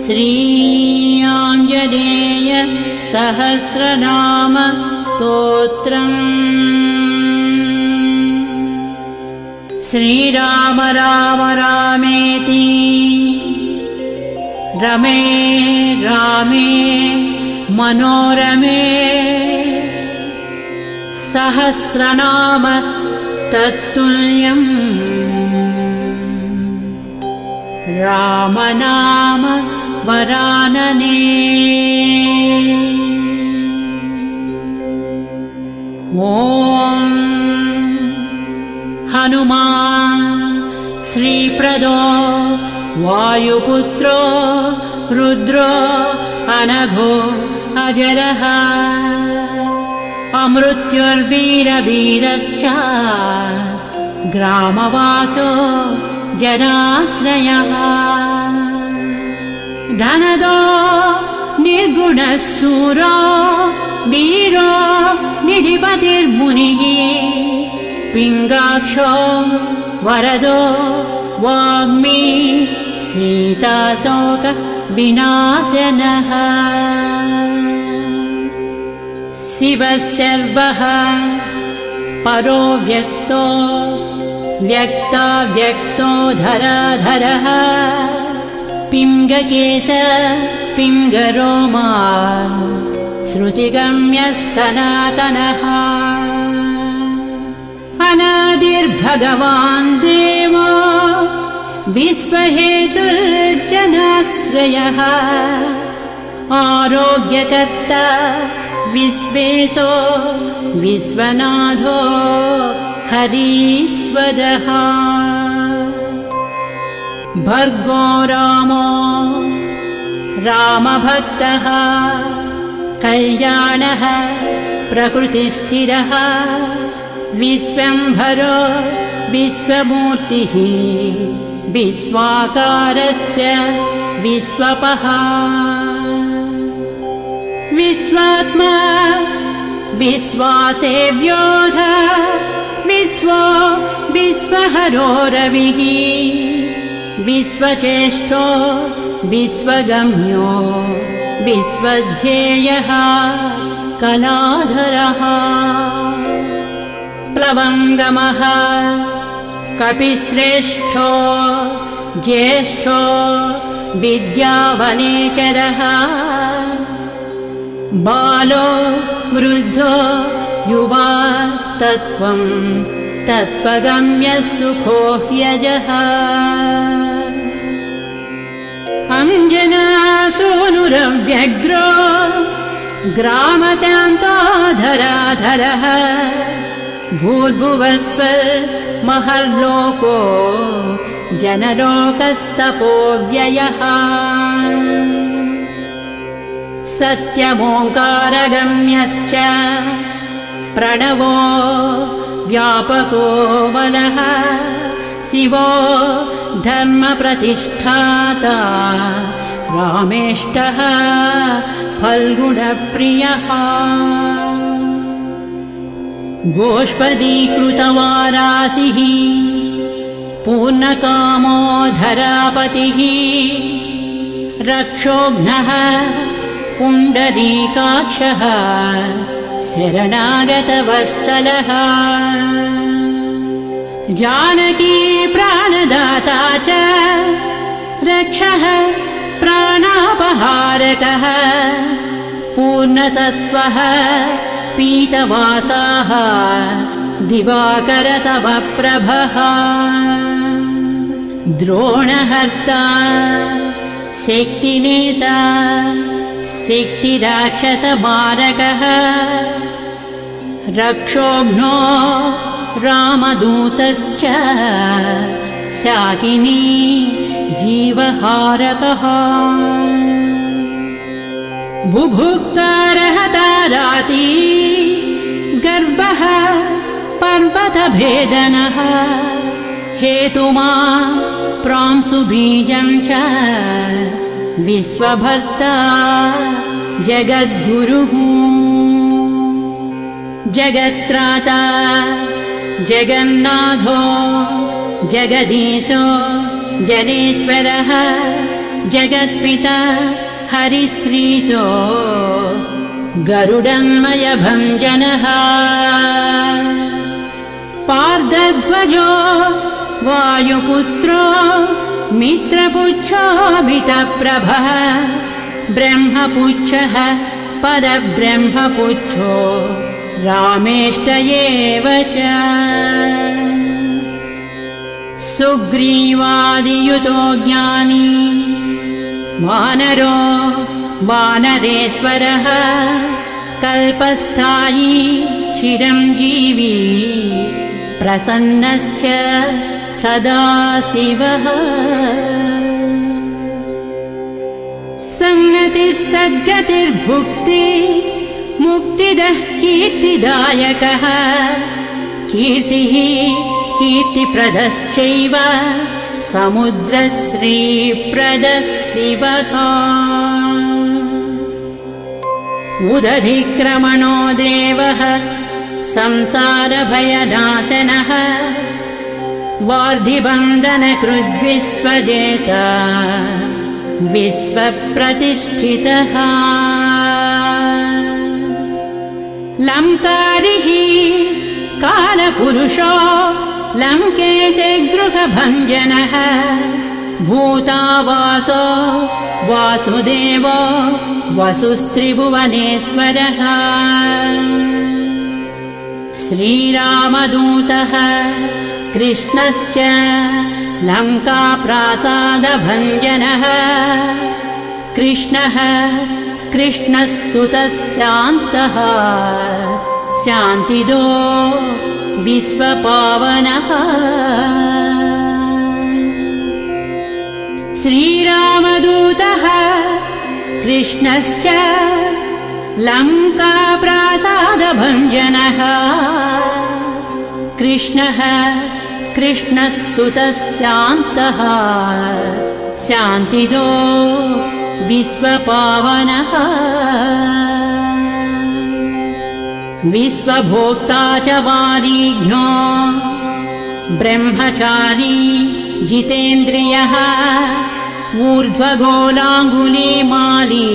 श्रीआञ्जनेय सहस्रनाम स्तोत्रम्। श्रीराम राम रामेति रमे रामे मनोरमे सहस्रनाम तत्तुल्यम् रामनाम वरानने। ॐ हनुमान् श्रीप्रदो वायुपुत्रो रुद्रो अनघो अजरः अमृत्युर्वीरवीरश्च ग्रामवासो जनाश्रयः धनदो निर्गुणः शूरो वीरो निधिपतिर्मुनिः पिङ्गाक्षो वरदो वाग्मी सीताशोक विनाशनः शिवः सर्वः परो व्यक्तो व्यक्ताव्यक्तो धराधरः पिङ्गकेश पिङ्गरोमा श्रुतिगम्यः सनातनः अनादिर्भगवान् देवो विश्वहेतुर्जनाश्रयः आरोग्यकर्ता विश्वेशो विश्वनाथो हरीश्वरः भर्गो रामो रामभक्तः कल्याणः प्रकृतिस्थिरः विश्वम्भरो विश्वमूर्तिः विश्वाकारश्च विश्वपः विश्वात्मा विश्वासेव्योऽध विश्वो विश्वहरो रविः विश्वचेष्टो विश्वगम्यो विश्वध्येयः कलाधरः प्लवङ्गमः कपिश्रेष्ठो ज्येष्ठो विद्यावनेचरः बालो वृद्धो युवा तत्त्वं तत्त्वगम्यः सुखो ह्यजः अञ्जनासूनुरव्यग्रो ग्रामशान्तो धराधरः भूर्भुवस्वर्महर्लोको जनलोकस्तपोव्ययः सत्यमोङ्कारगम्यश्च प्रणवो व्यापको बलः शिवो धर्मप्रतिष्ठाता रामेष्टः फल्गुणप्रियः गोष्पदीकृतवारासिः पूर्णकामो धरापतिः रक्षोघ्नः पुण्डरीकाक्षः शरणागतवत्सलः जानकी प्राणदाता च रक्षः प्राणापहारकः पूर्णसत्त्वः पीतवासाः दिवाकरसमप्रभः द्रोणहर्ता शक्तिनेता शक्तिराक्षसमारकः रक्षोघ्नो रामदूतश्च शाकिनी जीवहारकः बुभुक्तारहताराती गर्भः पर्वतभेदनः हेतुमा प्रांशुबीजं च विश्वभर्ता जगद्गुरुः जगत्राता जगन्नाथो जगदीशो जनेश्वरः जगत्पिता हरिश्रीशो गरुडन्मयभञ्जनः पार्धध्वजो वायुपुत्रो मित्रपुच्छोऽमितप्रभः ब्रह्मपुच्छः परब्रह्मपुच्छो रामेष्ट एव च सुग्रीवादियुतो ज्ञानी वानरो वानरेश्वरः कल्पस्थायी चिरञ्जीवी प्रसन्नश्च सदा शिवः सन्नतिः सद्गतिर्भुक्ति मुक्तिदः कीर्तिदायकः कीर्तिः कीर्तिप्रदश्चैव समुद्रश्रीप्रदः शिवः उदधिक्रमणो देवः संसारभयनाशनः वार्धिबन्धनकृद्विश्वजेता विश्वप्रतिष्ठितः लङ्कारिः कालपुरुषो लङ्केशे गृहभञ्जनः भूतावासो वासुदेवो वसुस्त्रिभुवनेश्वरः श्रीरामदूतः कृष्णश्च लङ्काप्रासादभञ्जनः कृष्णः कृष्णस्तुतः शान्तः शान्तिदो विश्वपावनः श्रीरामदूतः कृष्णश्च लङ्काप्रासादभञ्जनः कृष्णः कृष्णस्तुतः शान्तः शान्तिदो विश्वपावनः विश्वभोक्ता च वारिघ्नो ब्रह्मचारी जितेन्द्रियः ऊर्ध्वगोलाङ्गुलीमाली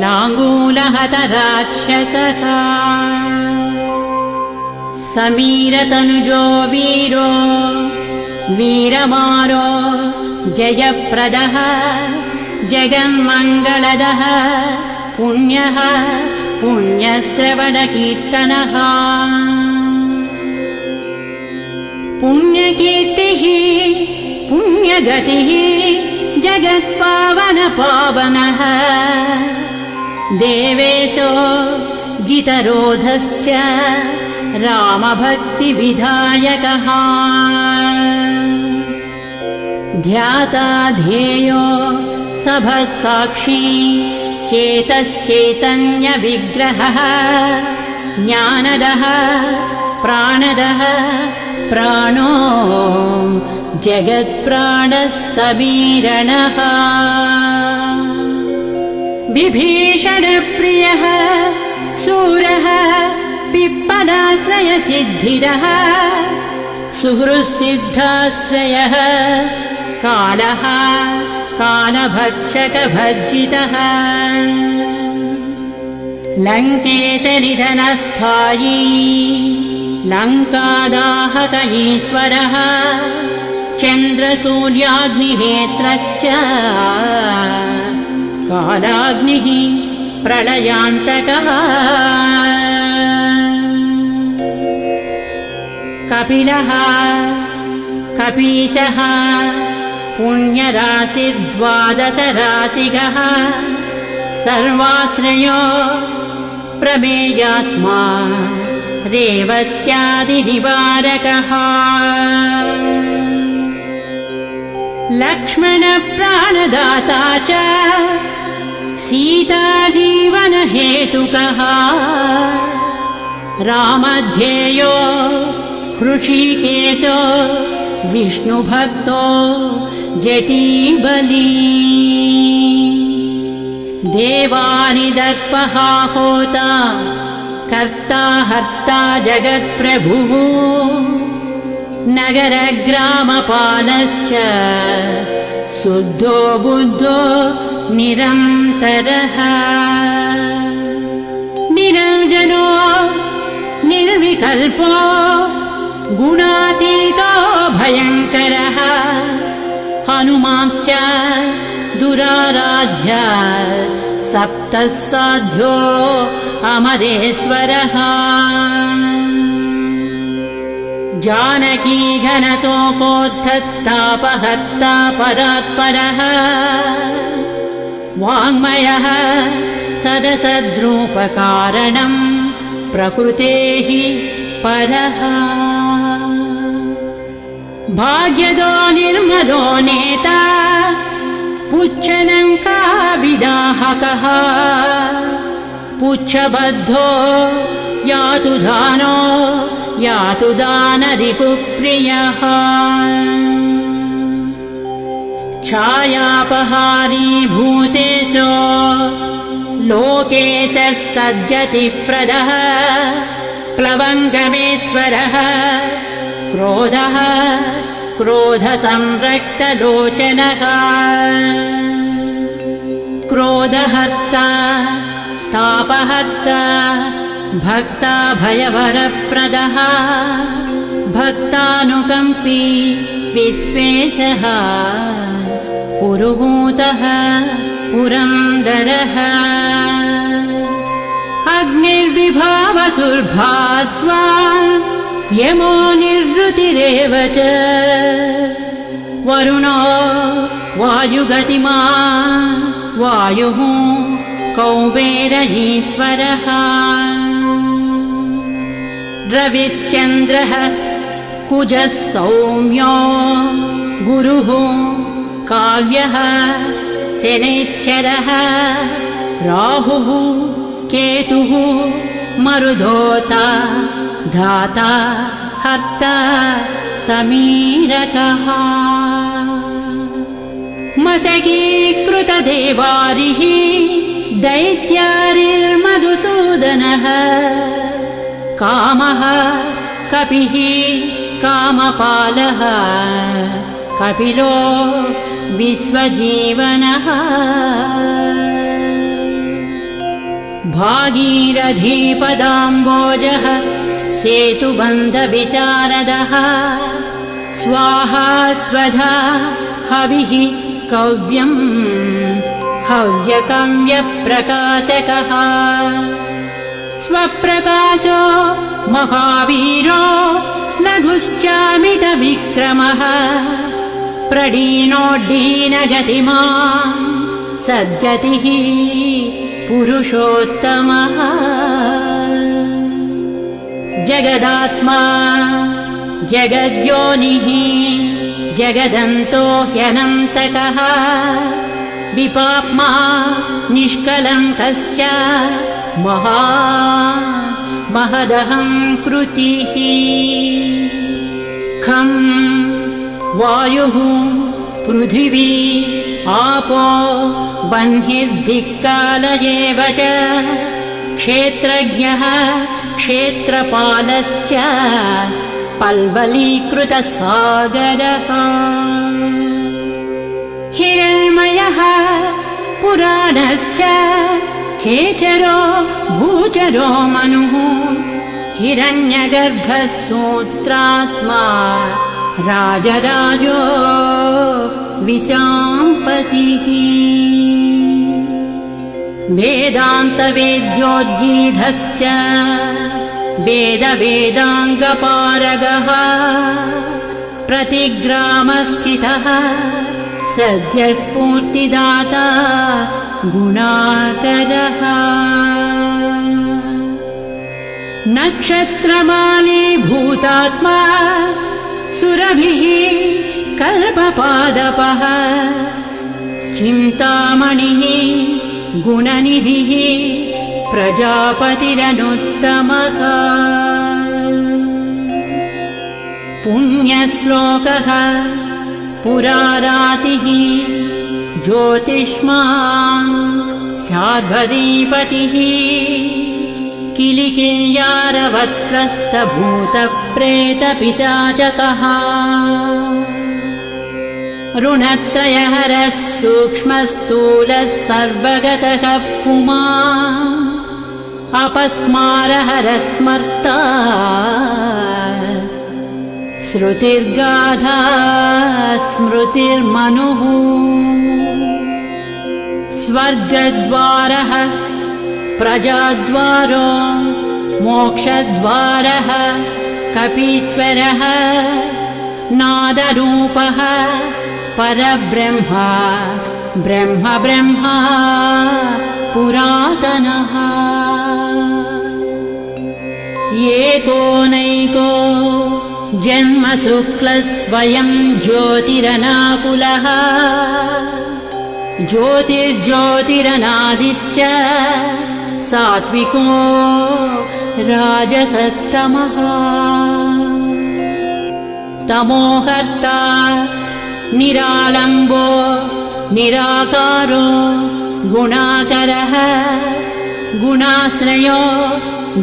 लाङ्गूलहत राक्षसः समीरतनुजो वीरो वीरमारो जयप्रदः जगन्मङ्गलदः पुण्यः पुण्यश्रवणकीर्तनः पुण्यकीर्तिः पुण्यगतिः जगत्पावनपावनः देवेशो जितरोधश्च रामभक्तिविधायकः ध्याता ध्येयो सभः साक्षी चेतश्चैतन्यविग्रहः ज्ञानदः प्राणदः प्राणो जगत्प्राणः समीरणः विभीषणप्रियः शूरः पिप्पलाश्रयसिद्धिरः सुहृत्सिद्धाश्रयः कालः कालभक्षकभर्जितः लङ्केशनिधनस्थायी लङ्कादाहक ईश्वरः चन्द्रसूर्याग्निनेत्रश्च कालाग्निः प्रलयान्तकः कपिलः कपीशः पुण्यराशिद्वादशराशिगः सर्वाश्रयो प्रमेयात्मा रेवत्यादिनिवारकः लक्ष्मणप्राणदाता च सीताजीवनहेतुकः रामध्येयो हृषीकेशो विष्णुभक्तो जटीबली देवानिदर्पः होता कर्ता हर्ता जगत्प्रभुः नगरग्रामपालश्च शुद्धो बुद्धो निरन्तरः निरञ्जनो निर्विकल्पो गुणातीतो भयङ्करः हनुमांश्च दुराराध्य सप्तः साध्यो अमरेश्वरः जानकी घनसोपोद्धतापहर्ता परात्परः वाङ्मयः सदसद्रूपकारणम् प्रकृतेः परः भाग्यदो निर्मलो नेता पुच्छलङ्काविदाहकः पुच्छबद्धो यातु दानो यातु दानरिपुप्रियः छायापहारी भूतेशो लोकेशः सद्गतिप्रदः प्लवङ्गमेश्वरः क्रोधः क्रोधसंरक्तलोचनः क्रोधहर्ता तापहर्ता भक्ता भयवरप्रदः भक्तानुकम्पी विश्वेशः पुरुहूतः पुरन्दरः अग्निर्विभावसुर्भास्वा यमो निर्वृतिरेव च वरुणो वायुगतिमान् वायुः कौबेरयीश्वरः रविश्चन्द्रः कुजः सौम्यो गुरुः काव्यः शनैश्चरः राहुः केतुः मरुधोता धाता हर्ता समीरकः मशकीकृतदेवारिः दैत्यारिर्मधुसूदनः कामः कपिः कामपालः कपिलो विश्वजीवनः भागीरथीपदाम्बोजः सेतुबन्धविशारदः स्वाहा स्वधा हविः कव्यम् हव्यकव्यप्रकाशकः स्वप्रकाशो महावीरो लघुश्चामितविक्रमः प्रडीनोड्डीनगतिमान् सद्गतिः पुरुषोत्तमः जगदात्मा जगद्योनिः जगदन्तो ह्यनन्तकः विपाप्मा निष्कलङ्कश्च महदहङ्कृतिः खं वायुः पृथिवी आपो वह्निर्दिक्काल एव च क्षेत्रज्ञः क्षेत्रपालश्च पल्वलीकृतसागरः हिरण्मयः पुराणश्च खेचरो भूचरो मनुः हिरण्यगर्भः सूत्रात्मा राजराजो विशाम्पतिः वेदान्तवेद्योद्गीधश्च वेदवेदाङ्गपारगः प्रतिग्रामस्थितः सद्यस्फूर्तिदाता गुणाकरः नक्षत्रमाली भूतात्मा सुरभिः कल्पपादपः चिन्तामणिः गुणनिधिः प्रजापतिरनुत्तमः पुण्यश्लोकः पुरारातिः ज्योतिष्मान् शार्भरीपतिः किलिकिल्यारवत्रस्तभूतप्रेतपिशाचकः ऋणत्रयहरः सूक्ष्मस्थूलः सर्वगतः पुमान् अपस्मारहरः स्मर्ता श्रुतिर्गाधा स्मृतिर्मनुः स्वर्गद्वारः प्रजाद्वारो मोक्षद्वारः कपीश्वरः नादरूपः परब्रह्म ब्रह्म ब्रह्मा पुरातनः एकोनैको जन्म शुक्लः स्वयं ज्योतिरनाकुलः ज्योतिर्ज्योतिरनादिश्च सात्विको राजसत्तमः तमोहर्ता निरालम्बो निराकारो गुणाकरः गुणाश्रयो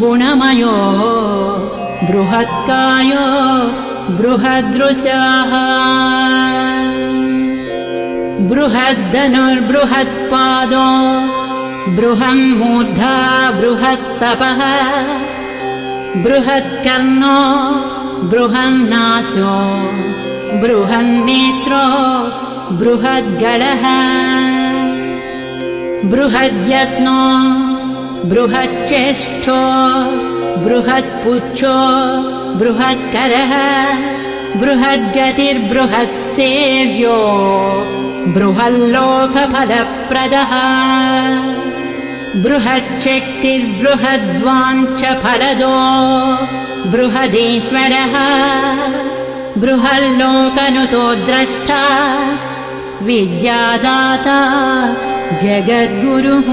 गुणमयो बृहत्कायो बृहदृशः बृहद्दनुर्बृहत्पादो बृहन्मूर्धा बृहत्सपः बृहत्कर्णो बृहन्नासो बृहन्नेत्रो बृहद्गळः बृहद्यत्नो बृहच्चेष्टो बृहत्पुच्छो बृहत्करः बृहद्गतिर्बृहत्सेव्यो बृहल्लोकफलप्रदः बृहच्छक्तिर्बृहद्वाञ्छफलदो बृहदीश्वरः बृहल्लोकनुतो द्रष्टा विद्यादाता जगद्गुरुः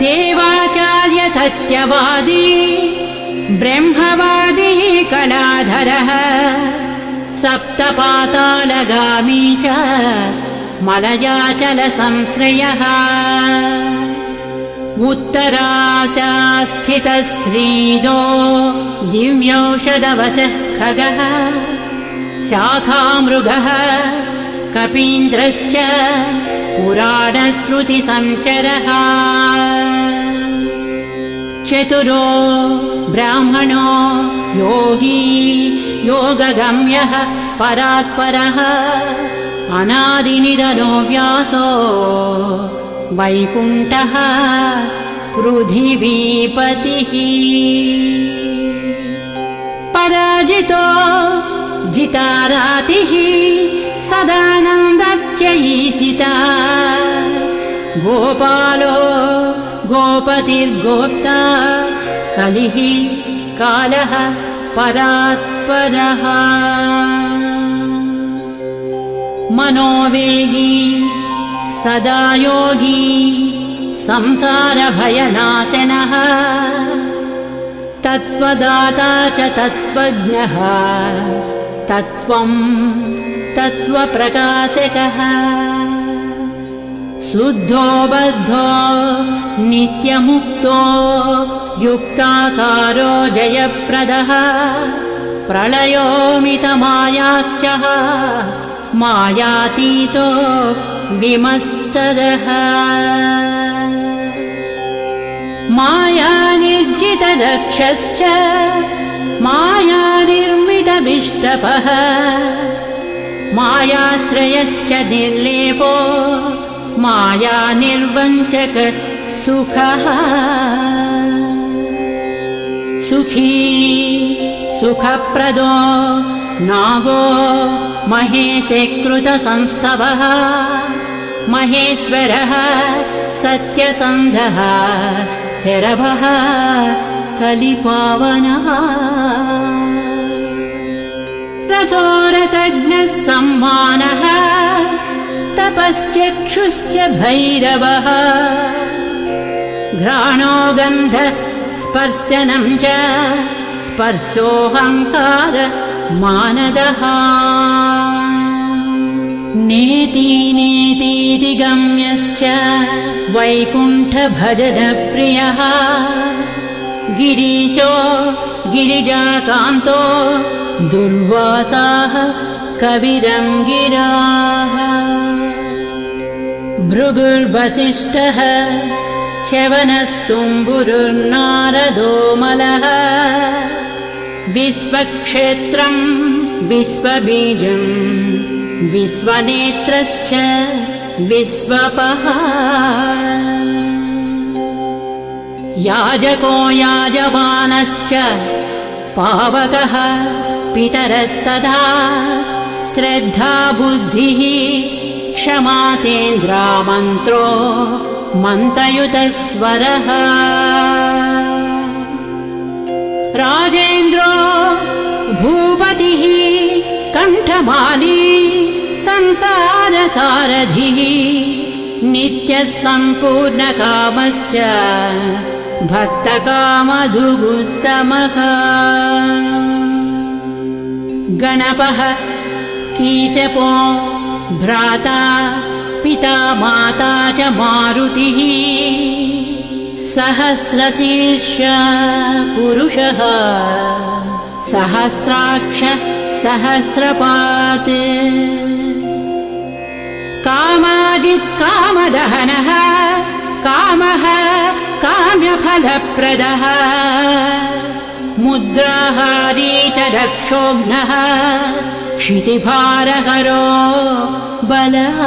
देवाचार्य सत्यवादी ब्रह्मवादी कलाधरः सप्तपातालगामी च मलयाचल संश्रयः उत्तराशास्थितः श्रीदो दिव्यौषधवशः खगः शाखामृगः कपीन्द्रश्च पुराणश्रुतिसञ्चरः चतुरो ब्राह्मणो योगी योगगम्यः परात्परः अनादिनिधनो व्यासो वैकुण्ठः पृथिवीपतिः पराजितो जितारातिः सदानन्दश्च ईशिता गोपालो गोपतिर्गोप्ता कलिः कालः परात्परः मनोवेगी सदा योगी संसारभयनाशनः तत्त्वदाता च तत्त्वज्ञः तत्त्वं तत्त्वप्रकाशकः शुद्धो बद्धो नित्यमुक्तो युक्ताकारो जयप्रदः प्रलयोमितमायाश्च मायातीतो विमत्सरः मायानिर्जितदक्षश्च मायानिर्मितविष्टपः मायाश्रयश्च निर्लेपो मायानिर्वञ्चक सुखः सुखी सुखप्रदो नागो महेशकृतसंस्तवः महेश्वरः सत्यसन्धः शरभः कलिपावनः रसोरसज्ञः सम्मानः तपश्चक्षुश्च भैरवः घ्राणो गन्ध स्पर्शनं च स्पर्शोऽहङ्कार मानदः नेति नेतीति गम्यश्च वैकुण्ठभजनप्रियः गिरीशो गिरिजाकान्तो दुर्वासाः कविरङ्गिराः भृगुर्वसिष्ठः च्यवनस्तुम्बुरुर्नारदो मलः विश्वक्षेत्रम् विश्वबीजम् विश्वनेत्रश्च विश्वपः याजको याजमानश्च पावकः पितरस्तदा श्रद्धा बुद्धिः क्षमा तेन्द्रा मन्त्रो मन्त्रयुतस्वरः राजेन्द्रो भूपतिः कण्ठमाली संसारसारथिः नित्यः सम्पूर्णकामश्च भक्तकामधुगुत्तमः गणपः कीशपो भ्राता पिता माता च मारुतिः सहस्रशीर्ष पुरुषः सहस्राक्ष सहस्रपात् कामाजित् कामदहनः कामः काम्यफलप्रदः मुद्राहारी च रक्षोघ्नः क्षितिभारहरो बलः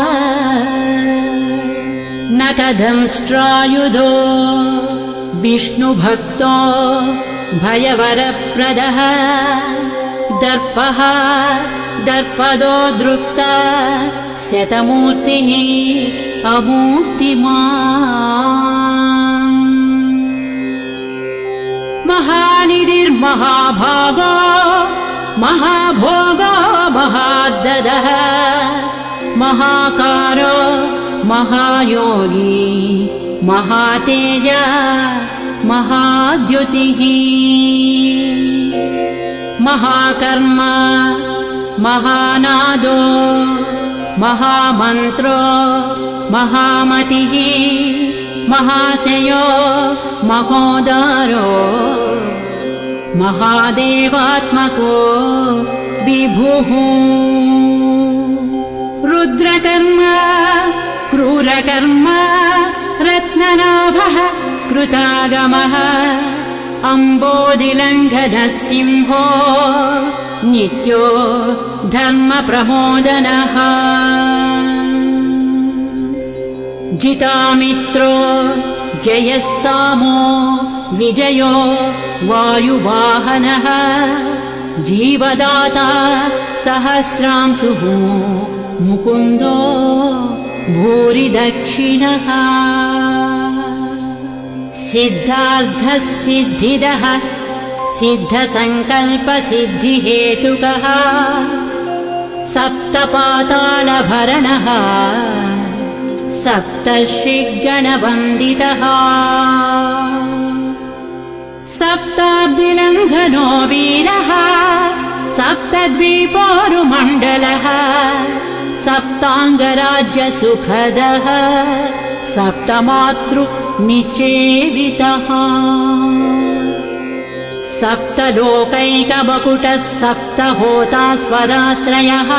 न कदंष्ट्रायुधो विष्णुभक्तो भयवरप्रदः दर्पः दर्पदो दृप्ता शतमूर्तिः अमूर्तिमान् महानिधिर्महाभागो महाभोगो महाददः महाकारो महायोगी महातेज महाद्युतिः महाकर्म महानादो महामन्त्रो महामतिः महाशयो महोदारो महादेवात्मको विभुः रुद्रकर्म क्रूरकर्म रत्ननाभः कृतागमः अम्बोधिलङ्घनः सिंहो नित्यो धर्मप्रमोदनः जितामित्रो जयः सामो विजयो वायुवाहनः जीवदाता सहस्रांशुः मुकुन्दो भूरिदक्षिणः सिद्धार्थः सिद्धिदः सिद्धसङ्कल्पसिद्धिहेतुकः सप्तपातालभरणः सप्तर्षिगणवन्दितः सप्ताब्दिलङ्घनो वीरः सप्तद्वीपोरुमण्डलः सप्ताङ्गराज्यसुखदः सप्तमातृनिषेवितः सप्तलोकैकमकुटः सप्तहोता स्वराश्रयः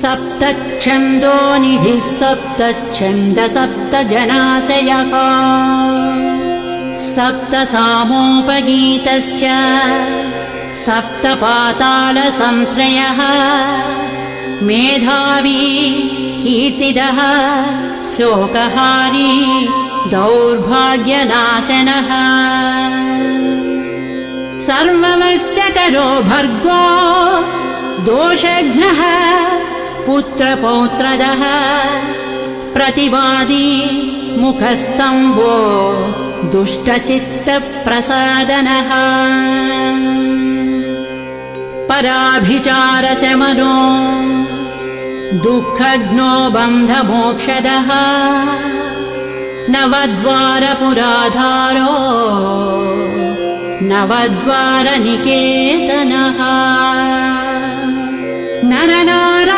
सप्तच्छन्दोनिधिः सप्तच्छन्द सप्तजनाशयः सप्तसामोपगीतश्च सप्तपातालसंश्रयः मेधावी कीर्तिदः शोकहारी दौर्भाग्यनाशनः सर्ववश्यकरो भर्गो दोषघ्नः पुत्रपौत्रदः प्रतिवादी मुखस्तम्भो दुष्टचित्तप्रसादनः पराभिचारशमनो दुःखघ्नो बन्धमोक्षदः नवद्वारपुराधारो नवद्वारनिकेतनः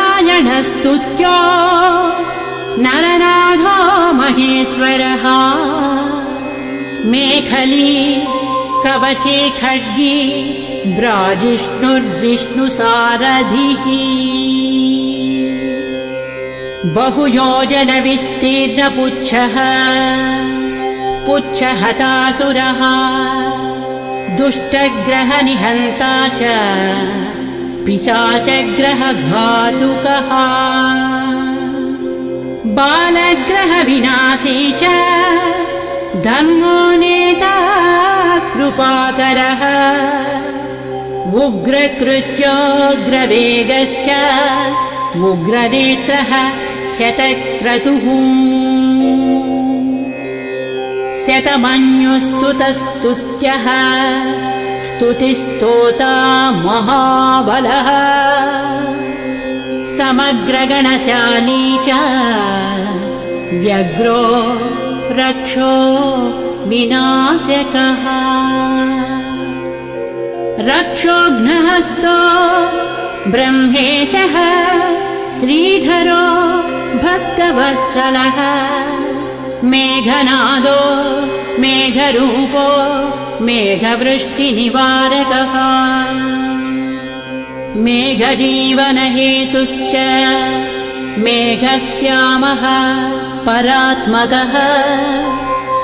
नरनारायणस्तुत्यो नरनाथो महेश्वरः मेखली कवचे खड्गी ब्राजिष्णुर्विष्णुसारथिः बहुयोजनविस्तीर्णपुच्छः पुच्छहतासुरः दुष्टग्रहनिहन्ता च पिशाचग्रहघातुकः बालग्रहविनाशी च धर्मो नेता कृपाकरः उग्रकृत्योग्रवेगश्च उग्रनेत्रः शतक्रतुः शतमन्युस्तुतस्तुत्यः स्तुतिस्तोता महाबलः समग्रगणशाली च व्यग्रो रक्षो विनाशकः रक्षोघ्नहस्तो ब्रह्मेशः श्रीधरो भक्तवत्सलः मेघनादो मेघरूपो मेघवृष्टिनिवारकः मेघजीवनहेतुश्च मेघश्यामः परात्मकः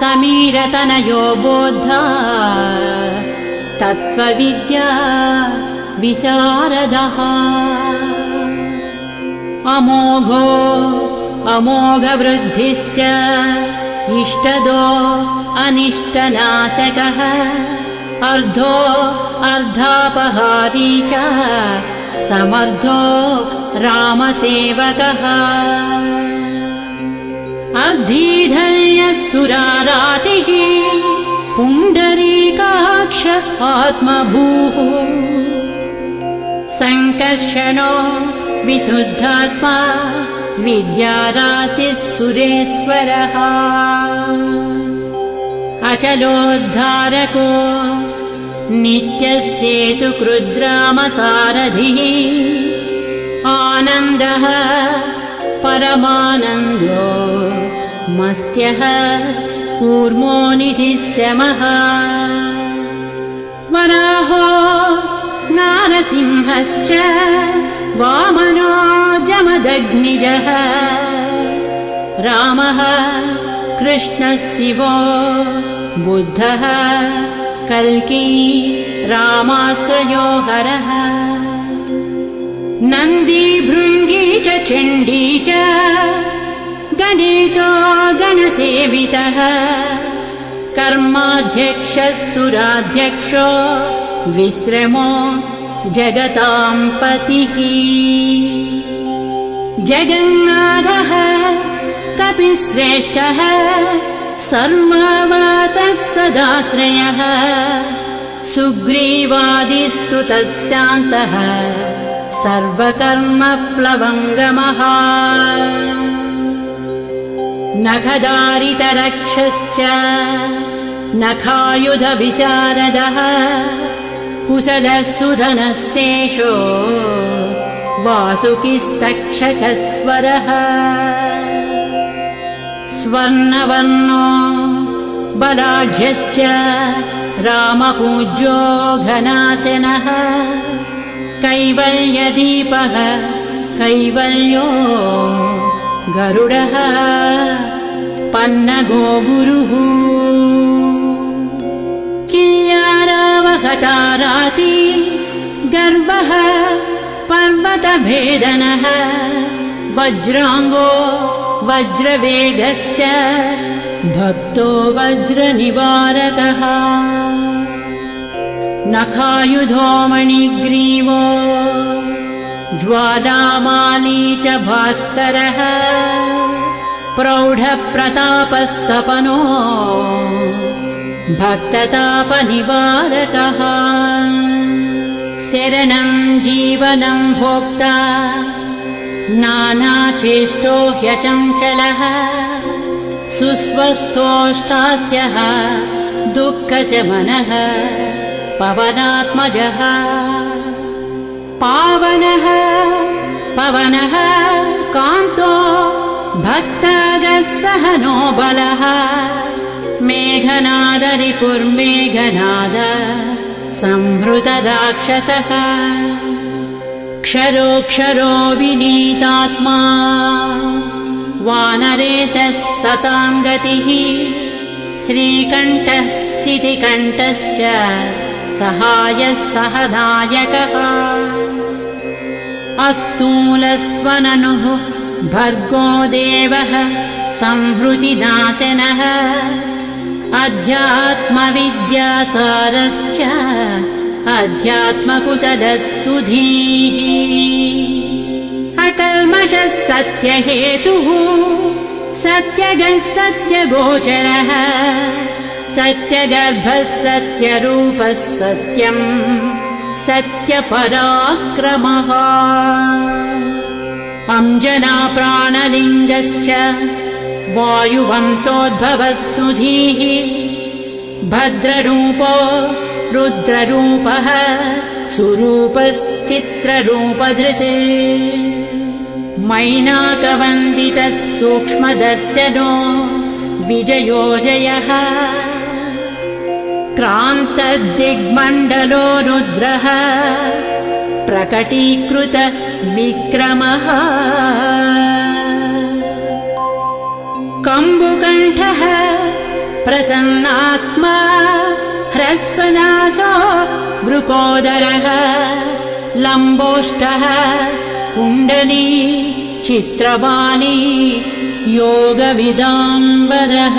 समीरतनयो बोद्धा तत्त्वविद्या विशारदः अमोघो अमोघवृद्धिश्च इष्टदो अनिष्टनाशकः अर्धो अर्धापहारी च समर्थो रामसेवकः अर्धीधर्यः सुरारातिः पुण्डरीकाक्ष आत्मभूः सङ्कर्षणो विशुद्धात्मा विद्याराशिः सुरेश्वरः अचलोद्धारको नित्यसेतुकृद्रामसारथिः आनन्दः परमानन्दो मस्त्यः कूर्मो निधिशमः वराहो नारसिंहश्च वामनो जमदग्निजः रामः कृष्णः शिवो बुद्धः कल्की रामाश्रयो हरः नन्दी भृङ्गी च चण्डी च गणेशो गणसेवितः कर्माध्यक्षः सुराध्यक्षो विश्रमो जगतां पतिः जगन्नाथः कपिश्रेष्ठः सर्वावासः सदाश्रयः सुग्रीवादिस्तुतः शान्तः सर्वकर्मप्लवङ्गमः नखदारितरक्षश्च नखायुधविशारदः कुशलः सुधनः शेषो वासुकिस्तक्षकस्वरः स्वर्णवर्णो बलाढ्यश्च रामपूज्यो घनाशनः कैवल्यदीपः कैवल्यो गरुडः पन्नगो गुरुः किल्यारावहताराति गर्वः पर्वतभेदनः वज्राङ्गो वज्रवेगश्च भक्तो वज्रनिवारकः नखायुधो मणिग्रीवो ज्वालामाली च भास्करः प्रौढप्रतापस्तपनो भक्ततापनिवारकः शरणं जीवनं भोक्ता नानाचेष्टो ह्यचञ्चलः सुस्वस्थोष्टास्यः दुःखशमनः पवनात्मजः पावनः पवनः कान्तो भक्तागस्सहनो बलः मेघनाद रिपुर्मेघनाद संहृतराक्षसः क्षरोक्षरो विनीतात्मा वानरेशः सतां गतिः श्रीकण्ठः सितिकण्ठश्च सहायः सहनायकः अस्तूलस्त्वननुः भर्गो देवः संहृतिनाशनः अध्यात्मविद्यासारश्च अध्यात्मकुशलः सुधीः अकल्मषः सत्यहेतुः सत्यगः सत्यगोचरः सत्यगर्भः सत्यरूपः सत्यम् सत्यपराक्रमः अंजना प्राणलिङ्गश्च वायुवंशोद्भवः सुधीः भद्ररूपो रुद्ररूपः सुरूपश्चित्ररूपधृत् मैनाकवन्दितः सूक्ष्मदर्शनो विजयो जयः क्रान्तदिग्मण्डलो रुद्रः प्रकटीकृत विक्रमः कम्बुकण्ठः प्रसन्नात्मा ह्रस्वनासो वृकोदरः लम्बोष्टः कुण्डली चित्रवाणी योगविदाम्बरः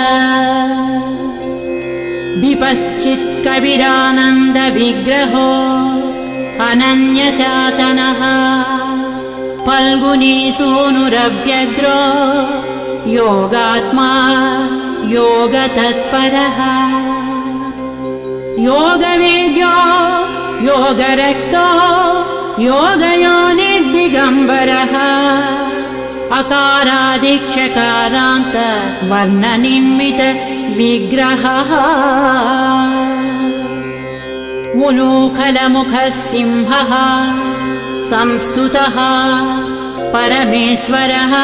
विपश्चित्कविरानन्दविग्रहो अनन्यशासनः फल्गुनीसूनुरव्यग्रो योगात्मा योगतत्परः योगवेद्यो योगरक्तो योगयोनिर्दिगम्बरः अकारादिक्षकारान्त वर्णनिर्मित विग्रहः उलूखलमुखः सिंहः संस्तुतः परमेश्वरः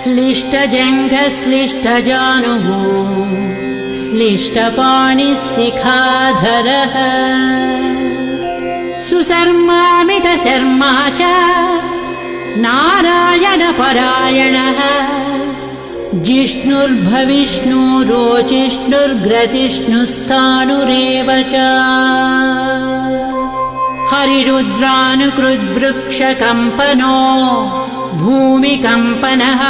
श्लिष्टजङ्घः श्लिष्टजानुः श्लिष्टपाणिः शिखाधरः सुशर्मामितशर्मा च नारायणपरायणः जिष्णुर्भविष्णुरोचिष्णुर्ग्रसिष्णुस्थाणुरेव च हरिरुद्रानुकृद्वृक्षकम्पनो भूमिकम्पनः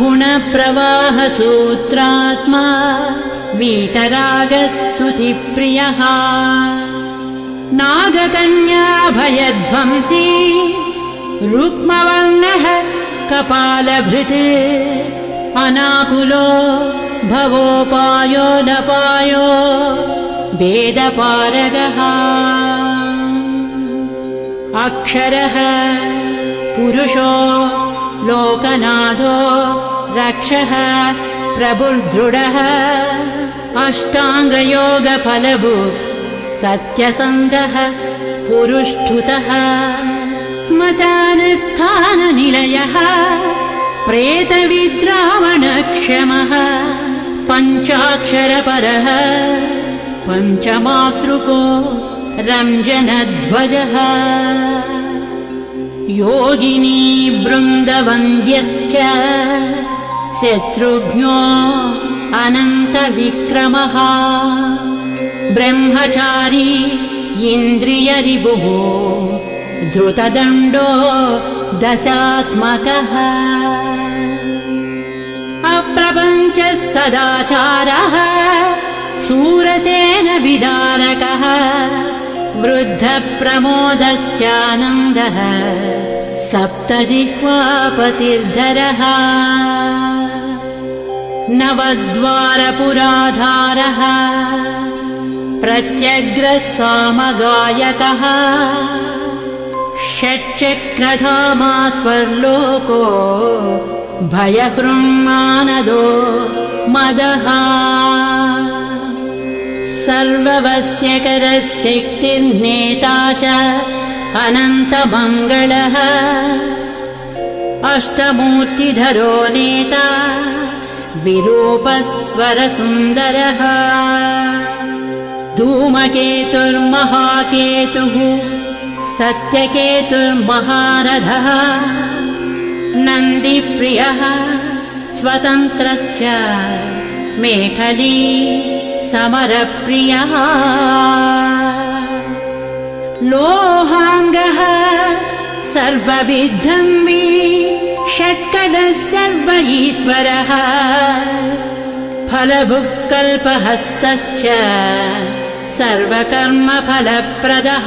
गुणप्रवाहसूत्रात्मा वीतरागस्तुतिप्रियः नागकन्याभयध्वंसी रुक्मवर्णः कपालभृत् अनाकुलो भवोपायो नपायो वेदपारगः अक्षरः पुरुषो लोकनाथो रक्षः प्रभुर्दृढः अष्टाङ्गयोगफलभुक् सत्यसन्धः पुरुष्ठुतः श्मशानस्थाननिलयः प्रेतविद्रावणक्षमः पञ्चाक्षरपरः पञ्चमातृको रञ्जनध्वजः योगिनी बृन्दवन्द्यश्च शत्रुघ्नो अनन्तविक्रमः ब्रह्मचारी इन्द्रियरिपुः धृतदण्डो दशात्मकः अप्रपञ्चः सदाचारः शूरसेनविदारकः वृद्धप्रमोदश्चानन्दः सप्तजिह्वापतिर्धरः नवद्वारपुराधारः प्रत्यग्रः सामगायकः षट्चक्रधामा स्वर्लोको भयहृन्मानदो मदः सर्ववश्यकरः शक्तिर्नेता च अनन्तमङ्गलः अष्टमूर्तिधरो नेता विरूपस्वरसुन्दरः धूमकेतुर्महाकेतुः सत्यकेतुर्महारथः नन्दिप्रियः स्वतन्त्रश्च मेखली समरप्रियः लोहाङ्गः सर्वविद्धम्बी षट्कलः सर्व ईश्वरः फलभुक्कल्पहस्तश्च सर्वकर्मफलप्रदः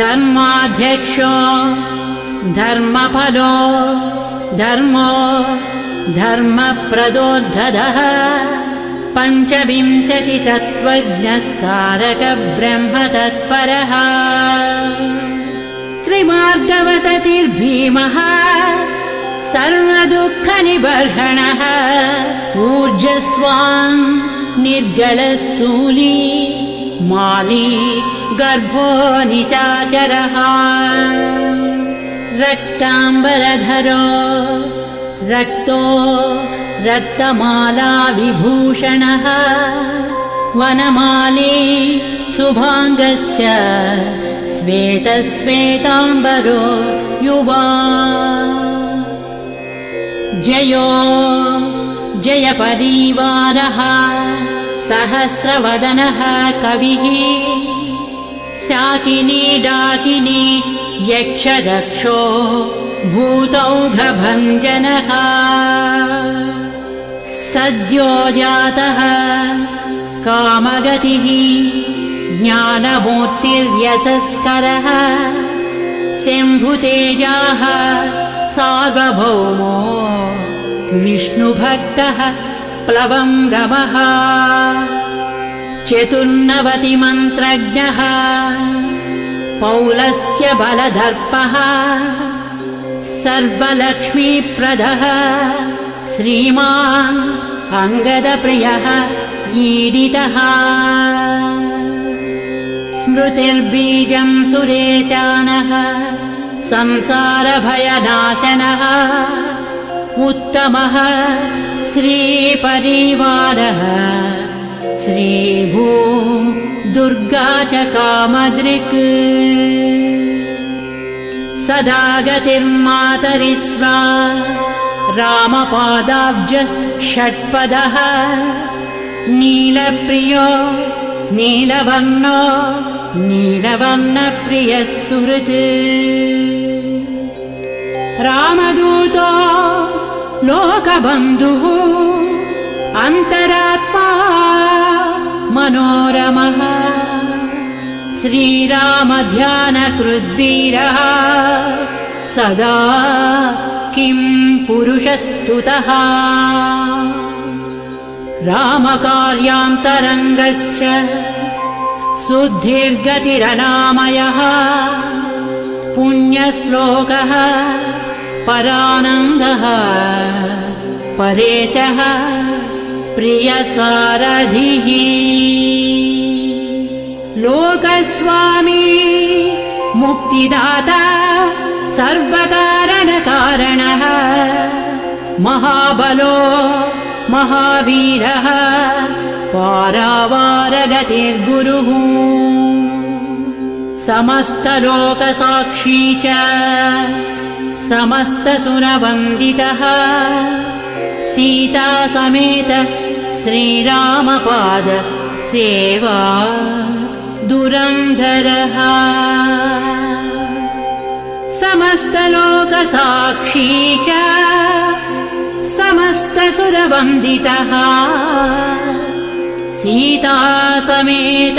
धर्माध्यक्षो धर्मफलो धर्मो धर्मप्रदोद्धतः पञ्चविंशतितत्त्वज्ञस्तारकब्रह्म तत्परः त्रिमार्गवसतिर्भीमः सर्वदुःखनिबर्हणः ऊर्जस्वान् निर्गलः शूली माली गर्भो निशाचरः रक्ताम्बरधरो रक्तो रक्तमाला विभूषणः वनमाली शुभाङ्गश्च श्वेतश्वेताम्बरो युवा जयो जयपरिवारः सहस्रवदनः कविः शाकिनी डाकिनी यक्षरक्षो भूतौघभञ्जनः सद्यो जातः कामगतिः ज्ञानमूर्तिर्यशस्करः शम्भुतेजाः सार्वभौमो विष्णुभक्तः प्लवङ्गमः चतुर्नवतिमन्त्रज्ञः पौलस्त्य बलदर्पः सर्वलक्ष्मीप्रदः श्रीमान् अङ्गदप्रियः ईडितः स्मृतिर्बीजं सुरेशानः संसारभयनाशनः उत्तमः श्रीपरिवारः श्रीभू दुर्गा च कामदृक् सदा गतिर्मातरिस्वा रामपादाब्ज षट्पदः नीलप्रियो नीलवर्णो नीलवर्णप्रियः सुहृत् रामदूतो लोकबन्धुः अन्तरात्मा मनोरमः श्रीरामध्यानकृद्वीरः सदा किं पुरुषस्तुतः रामकार्यान्तरङ्गश्च शुद्धिर्गतिरनामयः पुण्यश्लोकः परानन्दः परेशः प्रियसारथिः लोकस्वामी मुक्तिदाता सर्वकारणकारणः महाबलो महावीरः पारावारगतिर्गुरुः समस्तलोकसाक्षी च समस्तसुरवन्दितः सीता समेत श्रीरामपाद सेवा दुरन्धरः समस्तलोकसाक्षी च समस्तसुरवन्दितः सीता समेत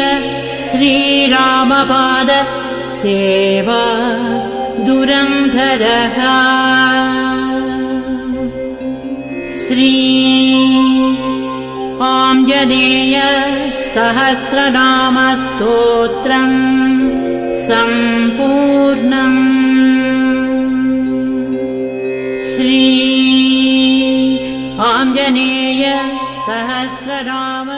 श्रीरामपाद सेवा दुरन्धरः श्री आञ्जनेय सहस्रनामस्तोत्रम् सम्पूर्णम् श्री आञ्जनेय सहस्रनाम